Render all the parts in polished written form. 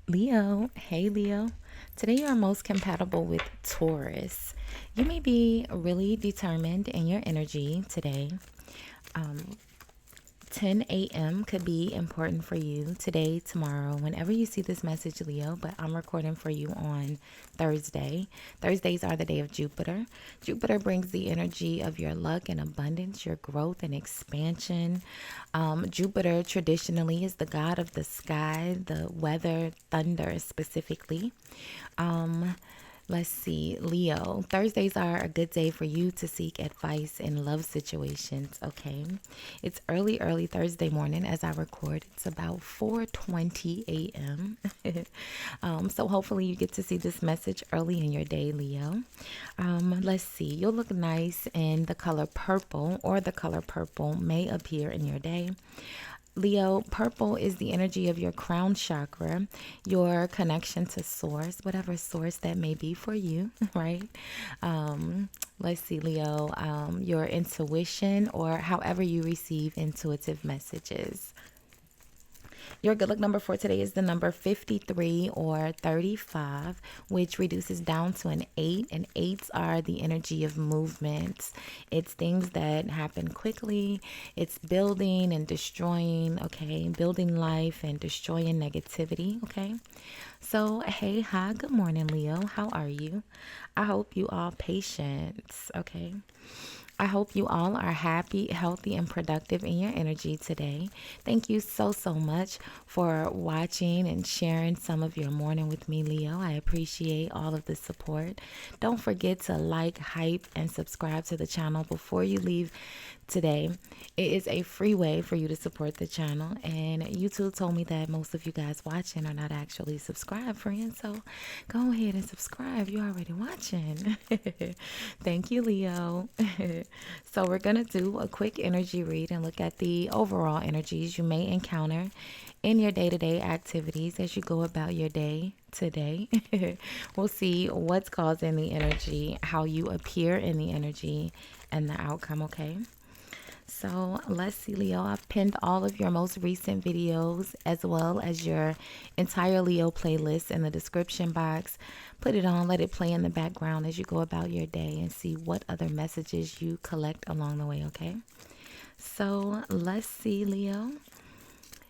Leo, hey Leo. Today you are most compatible with Taurus. You may be really determined in your energy today. Um, 10 a.m. could be important for you today, tomorrow, whenever you see this message, Leo. But I'm recording for you on Thursday. Thursdays are the day of Jupiter. Jupiter brings the energy of your luck and abundance, your growth and expansion. Jupiter traditionally is the god of the sky, the weather, thunder specifically. Um, Let's see, Leo. Thursdays are a good day for you to seek advice in love situations, okay? It's early Thursday morning as I record. It's about 4:20 a.m. So hopefully you get to see this message early in your day, Leo. Let's see. You'll look nice in the color purple, or the color purple may appear in your day. Leo, purple is the energy of your crown chakra, your connection to source, whatever source that may be for you, right? Let's see, Leo, your intuition, or however you receive intuitive messages. Your good luck number for today is the number 53 or 35, which reduces down to an 8. And eights are the energy of movements. It's things that happen quickly. It's building and destroying, okay? Building life and destroying negativity, okay? So, hey, hi, good morning, Leo. How are you? I hope you all patience, okay? I hope you all are happy, healthy, and productive in your energy today. Thank you so much for watching and sharing some of your morning with me, Leo. I appreciate all of the support. Don't forget to like, hype, and subscribe to the channel before you leave today. It is a free way for you to support the channel, and YouTube told me that most of you guys watching are not actually subscribed, friends, so go ahead and subscribe. You're already watching. Thank you, Leo. So we're gonna do a quick energy read and look at the overall energies you may encounter in your day-to-day activities as you go about your day today. We'll see what's causing the energy, how you appear in the energy, and the outcome, okay? So let's see, Leo. I've pinned all of your most recent videos as well as your entire Leo playlist in the description box. Put it on, let it play in the background as you go about your day and see what other messages you collect along the way, okay? So let's see, Leo.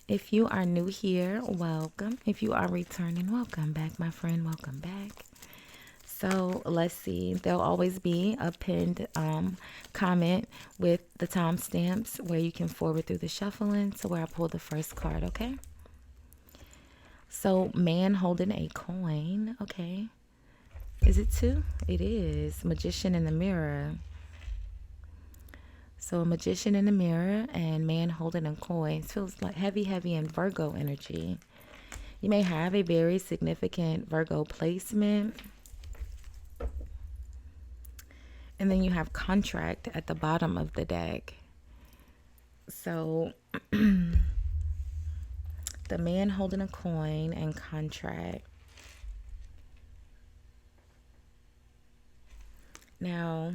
If you are new here, welcome. If you are returning, welcome back, my friend. Welcome back. So let's see. There'll always be a pinned comment with the timestamps where you can forward through the shuffling to where I pull the first card, okay? So, man holding a coin, okay. Is it two? It is. Magician in the mirror. So, a magician in the mirror and man holding a coin. It feels like heavy and Virgo energy. You may have a very significant Virgo placement. And then you have contract at the bottom of the deck. So the man holding a coin and contract. Now,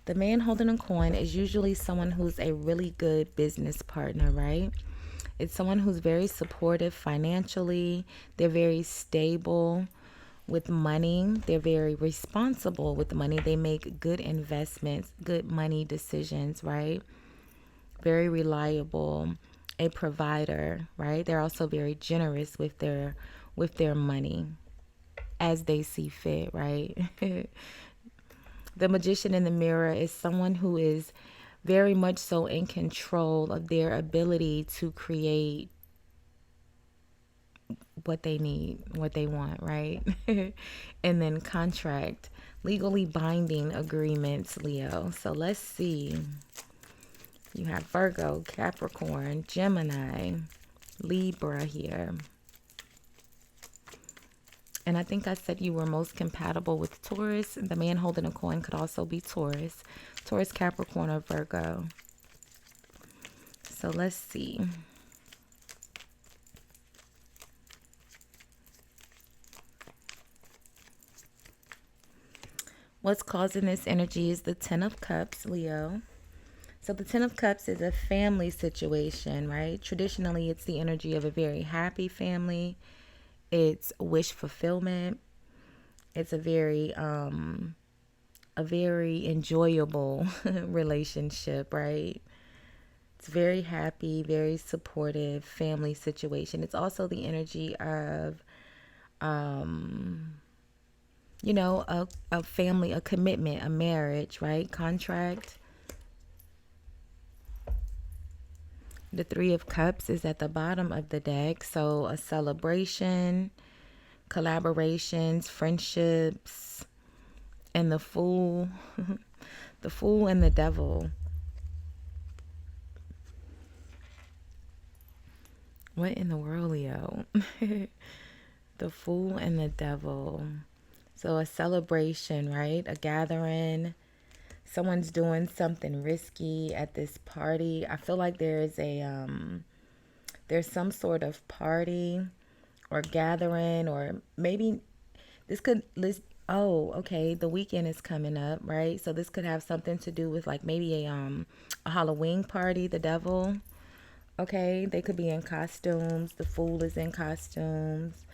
the man holding a coin is usually someone who's a really good business partner, right? It's someone who's very supportive financially. They're very stable with money. They're very responsible with money. They make good investments, good money decisions, right? Very reliable, a provider, right? They're also very generous with their money as they see fit, right? The magician in the mirror is someone who is very much so in control of their ability to create what they need, what they want, right? And then contract, legally binding agreements, Leo. So let's see. You have Virgo, Capricorn, Gemini, Libra here. And I think I said you were most compatible with Taurus. The man holding a coin could also be Taurus. Taurus, Capricorn, or Virgo. So let's see. What's causing this energy is the Ten of Cups, Leo. So the Ten of Cups is a family situation, right? Traditionally, it's the energy of a very happy family. It's wish fulfillment. It's a very enjoyable relationship, right? It's very happy, very supportive family situation. It's also the energy of, a family, a commitment, a marriage, right? Contract. The Three of Cups is at the bottom of the deck. So a celebration, collaborations, friendships, and the Fool. The Fool and the Devil. What in the world, Leo? The Fool and the Devil. So a celebration, right? A gathering. Someone's doing something risky at this party. I feel like there's some sort of party or gathering, or maybe this could list. Oh, okay. The weekend is coming up, right? So this could have something to do with like maybe a Halloween party. The devil. Okay, they could be in costumes. The Fool is in costumes.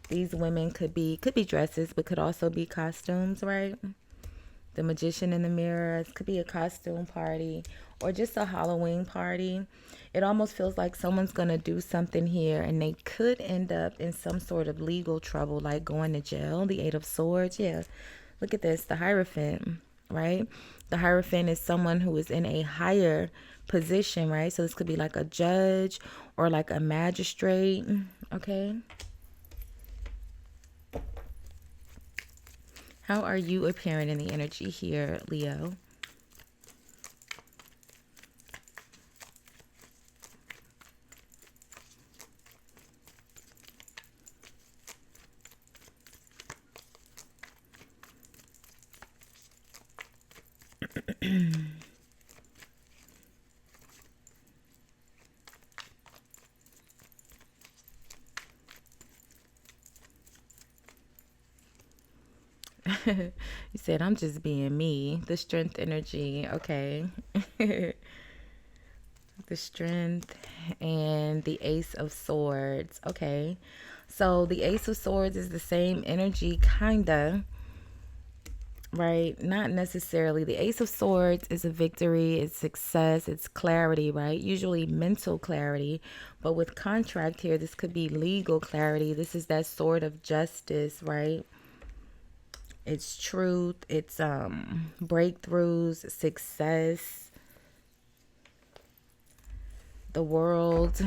These women could be dresses, but could also be costumes, right? The Magician in the Mirror. It could be a costume party or just a Halloween party. It almost feels like someone's going to do something here and they could end up in some sort of legal trouble, like going to jail. The Eight of Swords. Yeah. Look at this. The Hierophant, right? The Hierophant is someone who is in a higher position, right? So this could be like a judge or like a magistrate. Okay. How are you appearing in the energy here, Leo? You said, I'm just being me. The Strength energy. Okay. The Strength and the Ace of Swords. Okay. So the Ace of Swords is the same energy, kinda, right? Not necessarily. The Ace of Swords is a victory, it's success, it's clarity, right? Usually mental clarity. But with contract here, this could be legal clarity. This is that sword of justice, right? It's truth, it's breakthroughs, success. The World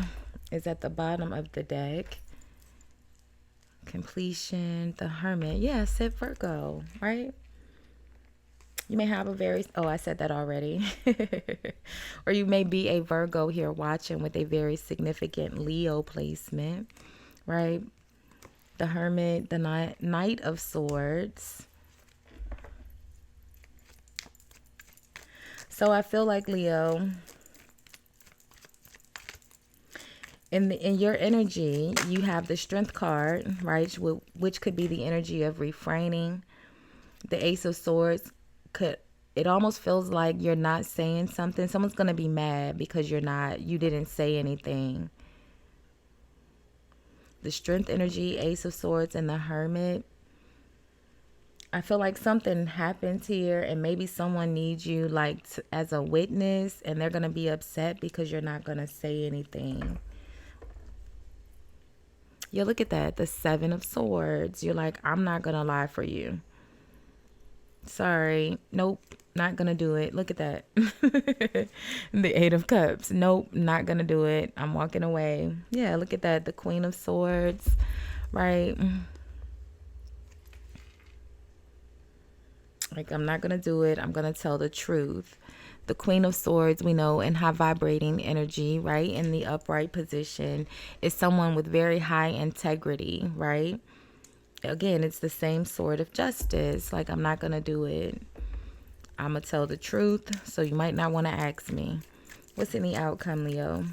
is at the bottom of the deck. Completion, the Hermit. Yeah, said Virgo, right? You may have a very, oh, I said that already. Or you may be a Virgo here watching with a very significant Leo placement, right? The Hermit, the Knight of Swords. So I feel like, Leo, in your energy, you have the Strength card, right? Which could be the energy of refraining. The Ace of Swords it almost feels like you're not saying something. Someone's going to be mad because you didn't say anything. The Strength energy, Ace of Swords, and the Hermit. I feel like something happens here and maybe someone needs you like as a witness, and they're going to be upset because you're not going to say anything. Yeah, look at that. The Seven of Swords. You're like, I'm not going to lie for you. Sorry. Nope. Not going to do it. Look at that. The Eight of Cups. Nope. Not going to do it. I'm walking away. Yeah, look at that. The Queen of Swords. Right? Like, I'm not going to do it. I'm going to tell the truth. The Queen of Swords, we know, in high vibrating energy, right? In the upright position, is someone with very high integrity, right? Again, it's the same sword of justice. Like, I'm not going to do it. I'm going to tell the truth. So you might not want to ask me. What's in the outcome, Leo?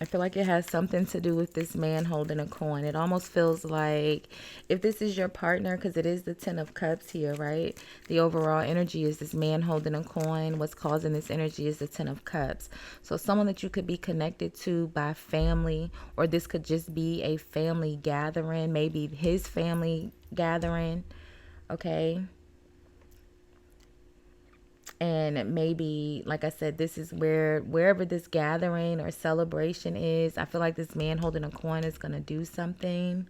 I feel like it has something to do with this man holding a coin. It almost feels like if this is your partner, because it is the Ten of Cups here, right? The overall energy is this man holding a coin. What's causing this energy is the Ten of Cups. So someone that you could be connected to by family, or this could just be a family gathering, maybe his family gathering, okay? And maybe, like I said, this is wherever this gathering or celebration is, I feel like this man holding a coin is going to do something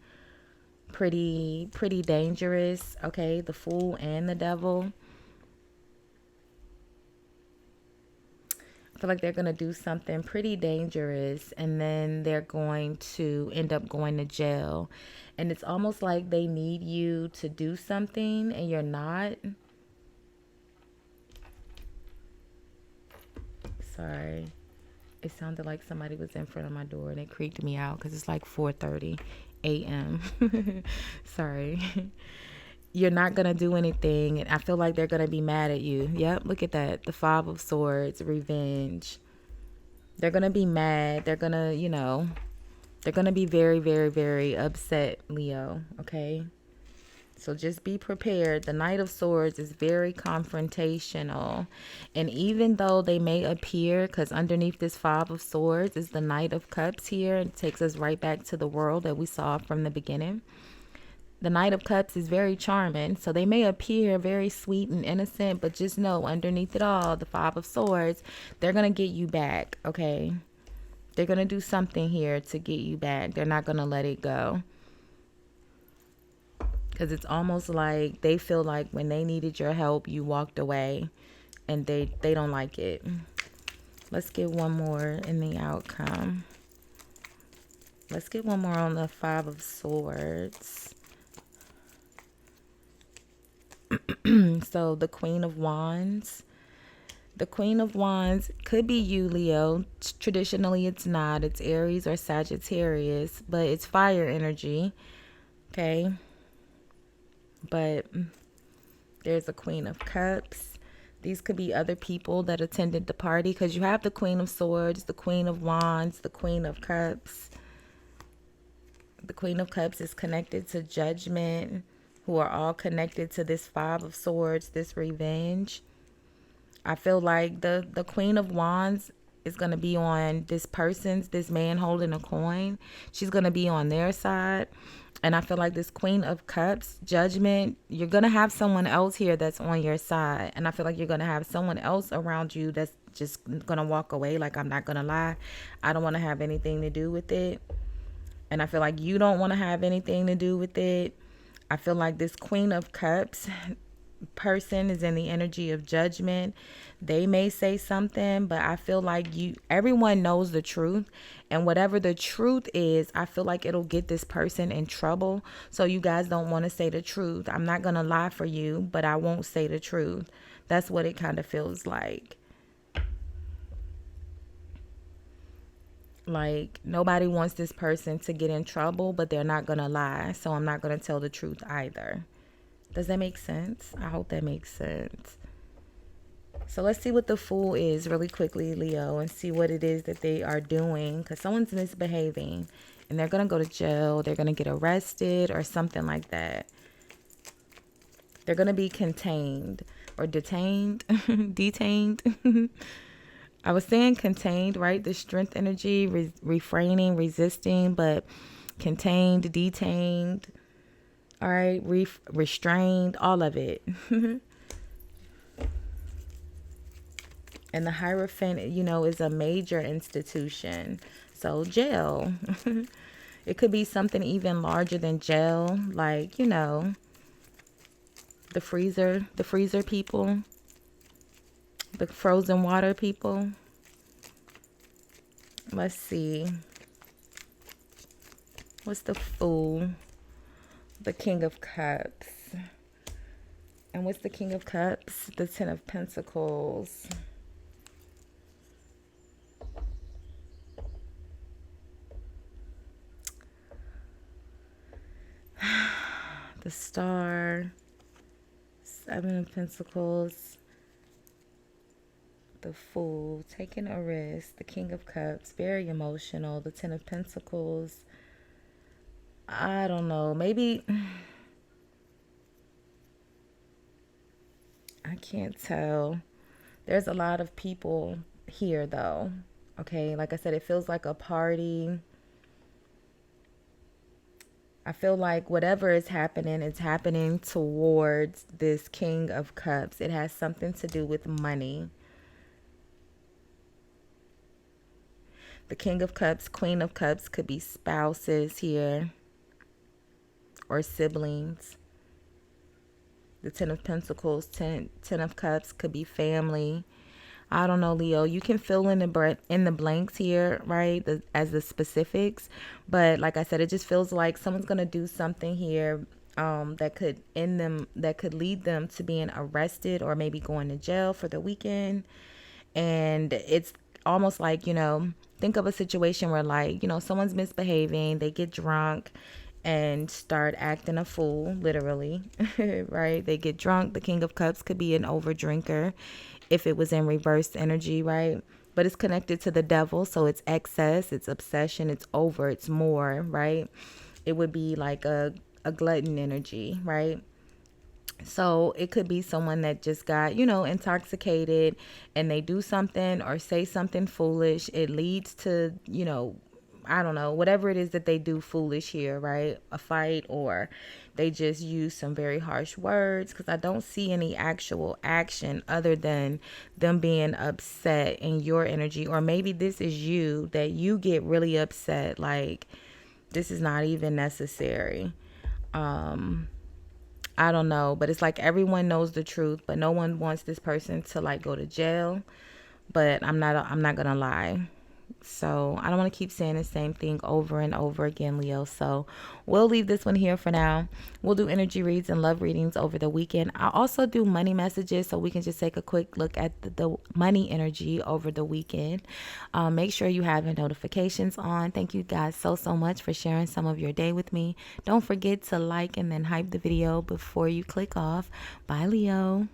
pretty dangerous. Okay, the Fool and the Devil. I feel like they're going to do something pretty dangerous, and then they're going to end up going to jail. And it's almost like they need you to do something and you're not. Sorry. It sounded like somebody was in front of my door and it creeped me out because it's like 4:30 a.m. Sorry. You're not going to do anything. And I feel like they're going to be mad at you. Yep, look at that. The Five of Swords, revenge. They're going to be mad. They're going to, they're going to be very, very, very upset, Leo. Okay? So just be prepared. The Knight of Swords is very confrontational. And even though they may appear, because underneath this Five of Swords is the Knight of Cups here. It takes us right back to the world that we saw from the beginning. The Knight of Cups is very charming. So they may appear very sweet and innocent, but just know underneath it all, the Five of Swords, they're going to get you back, okay? They're going to do something here to get you back. They're not going to let it go. Because it's almost like they feel like when they needed your help, you walked away. And they don't like it. Let's get one more in the outcome. Let's get one more on the Five of Swords. So the Queen of Wands. The Queen of Wands could be you, Leo. Traditionally, it's not. It's Aries or Sagittarius. But it's fire energy. Okay. But there's a Queen of Cups. These could be other people that attended the party because you have the Queen of Swords, the Queen of Wands, the Queen of Cups. The Queen of Cups is connected to Judgment, who are all connected to this Five of Swords, this revenge. I feel like the Queen of Wands is going to be on this man holding a coin. She's going to be on their side. And I feel like this Queen of Cups, Judgment, you're going to have someone else here that's on your side. And I feel like you're going to have someone else around you that's just going to walk away. Like, I'm not going to lie. I don't want to have anything to do with it. And I feel like you don't want to have anything to do with it. I feel like this Queen of Cups person is in the energy of Judgment. They may say something, but I feel like everyone knows the truth, and whatever the truth is, I feel like it'll get this person in trouble. So you guys don't want to say the truth. I'm not gonna lie for you, but I won't say the truth. That's what it kind of feels like. Like, nobody wants this person to get in trouble, but they're not gonna lie, so I'm not gonna tell the truth either. Does that make sense? I hope that makes sense. So let's see what the Fool is really quickly, Leo, and see what it is that they are doing. Because someone's misbehaving and they're going to go to jail. They're going to get arrested or something like that. They're going to be contained or detained. Detained. I was saying contained, right? The strength energy, refraining, resisting, but contained, detained. All right, restrained, all of it. And the Hierophant, is a major institution. So jail. It could be something even larger than jail. Like, the freezer people. The frozen water people. Let's see. What's the Fool? The King of Cups. And what's the King of Cups? The Ten of Pentacles. The Star. Seven of Pentacles. The Fool, taking a risk. The King of Cups, very emotional. The Ten of Pentacles. I don't know. Maybe I can't tell. There's a lot of people here though. Okay, like I said, it feels like a party. I feel like whatever is happening, it's happening towards this King of Cups. It has something to do with money. The King of Cups, Queen of Cups could be spouses here or siblings. The Ten of Pentacles, Ten of Cups could be family. I don't know, Leo. You can fill in the blanks here, right? As the specifics, but like I said, it just feels like someone's gonna do something here that could end them, that could lead them to being arrested or maybe going to jail for the weekend. And it's almost like, think of a situation where, like, someone's misbehaving, they get drunk and start acting a fool, literally, right? They get drunk. The King of Cups could be an over drinker if it was in reverse energy, right? But it's connected to the devil, so it's excess, it's obsession, it's over, it's more, right? It would be like a glutton energy, right? So it could be someone that just got, intoxicated, and they do something or say something foolish. It leads to, I don't know, whatever it is that they do foolish here, right? A fight, or they just use some very harsh words, because I don't see any actual action other than them being upset in your energy. Or maybe this is you, that you get really upset, like this is not even necessary. I don't know, but it's like everyone knows the truth, but no one wants this person to like go to jail. But I'm not gonna lie. So I don't want to keep saying the same thing over and over again, Leo. So we'll leave this one here for now. We'll do energy reads and love readings over the weekend. I'll also do money messages, so we can just take a quick look at the money energy over the weekend. Make sure you have your notifications on. Thank you guys so much for sharing some of your day with me. Don't forget to like and then hype the video before you click off. Bye, Leo.